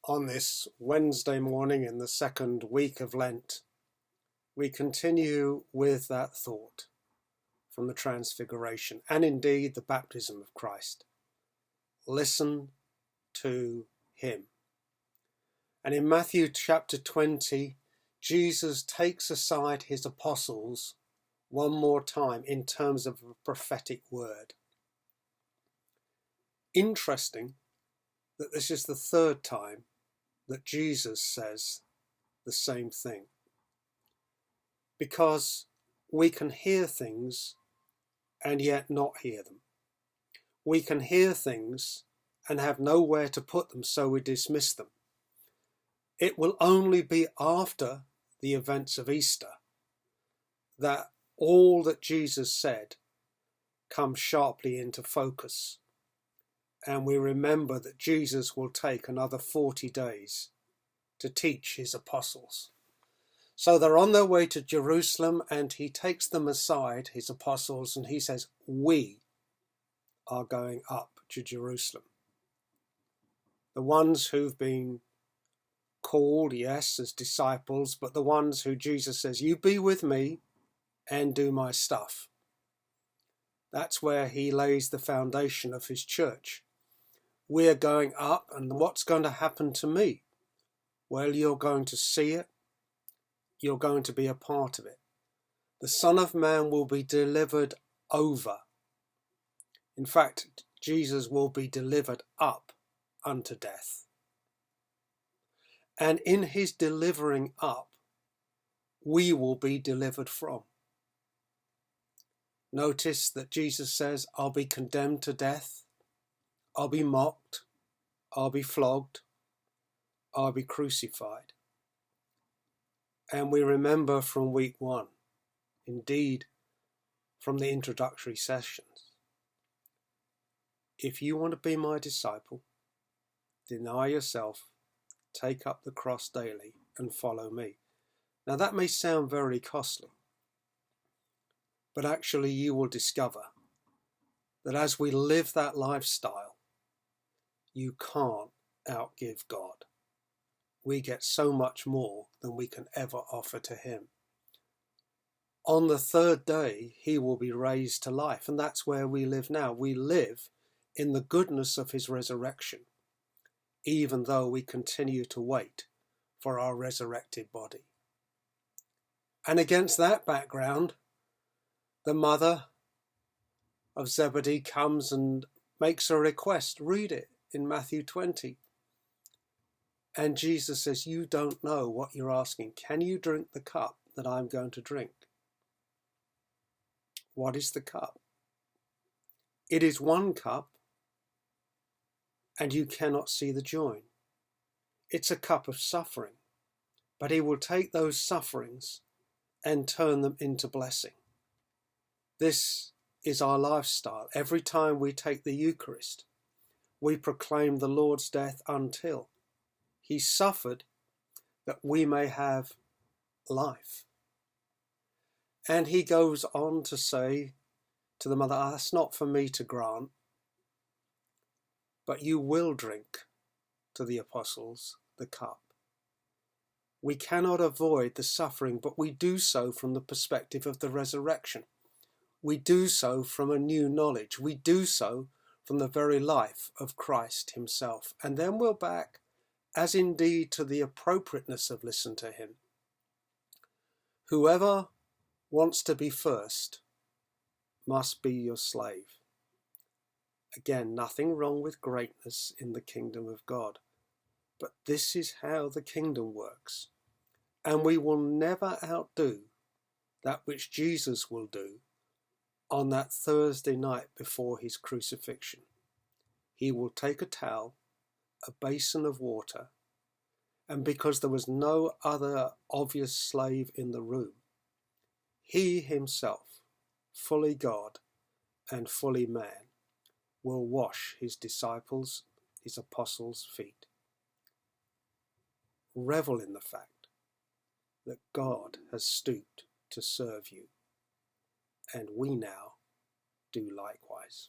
On this Wednesday morning in the second week of Lent, we continue with that thought from the Transfiguration and indeed the baptism of Christ. Listen to him. And in Matthew chapter 20, Jesus takes aside his apostles one more time in terms of a prophetic word. Interesting that this is the third time that Jesus says the same thing. Because we can hear things and yet not hear them. We can hear things and have nowhere to put them, so we dismiss them. It will only be after the events of Easter that all that Jesus said comes sharply into focus. And we remember that Jesus will take another 40 days to teach his apostles. So they're on their way to Jerusalem and he takes them aside, his apostles, and he says, we are going up to Jerusalem. The ones who've been called, yes, as disciples, but the ones who Jesus says, you be with me and do my stuff. That's where he lays the foundation of his church. We're going up, and what's going to happen to me? Well, you're going to see it. You're going to be a part of it. The Son of Man will be delivered over. In fact, Jesus will be delivered up unto death. And in his delivering up, we will be delivered from. Notice that Jesus says, I'll be condemned to death. I'll be mocked. I'll be flogged. I'll be crucified. And we remember from week 1, indeed from the introductory sessions, if you want to be my disciple, deny yourself, take up the cross daily and follow me. Now that may sound very costly, but actually you will discover that as we live that lifestyle, you can't outgive God. We get so much more than we can ever offer to him. On the third day, he will be raised to life, and that's where we live now. We live in the goodness of his resurrection, even though we continue to wait for our resurrected body. And against that background, the mother of Zebedee comes and makes a request. Read it in Matthew 20. And Jesus says, you don't know what you're asking. Can you drink the cup that I'm going to drink? What is the cup? It is one cup, and you cannot see the join. It's a cup of suffering, but he will take those sufferings and turn them into blessing. This is our lifestyle. Every time we take the Eucharist, we proclaim the Lord's death until he suffered that we may have life. And he goes on to say to the mother, that's not for me to grant, but you will drink, to the apostles, the cup. We cannot avoid the suffering, but we do so from the perspective of the resurrection. We do so from a new knowledge. We do so from the very life of Christ himself. And then we're back as indeed to the appropriateness of listen to him. Whoever wants to be first must be your slave. Again, nothing wrong with greatness in the kingdom of God, but this is how the kingdom works. And we will never outdo that which Jesus will do on that Thursday night before his crucifixion. He will take a towel, a basin of water, and because there was no other obvious slave in the room, he himself, fully God and fully man, will wash his disciples, his apostles' feet. Revel in the fact that God has stooped to serve you, and we now do likewise.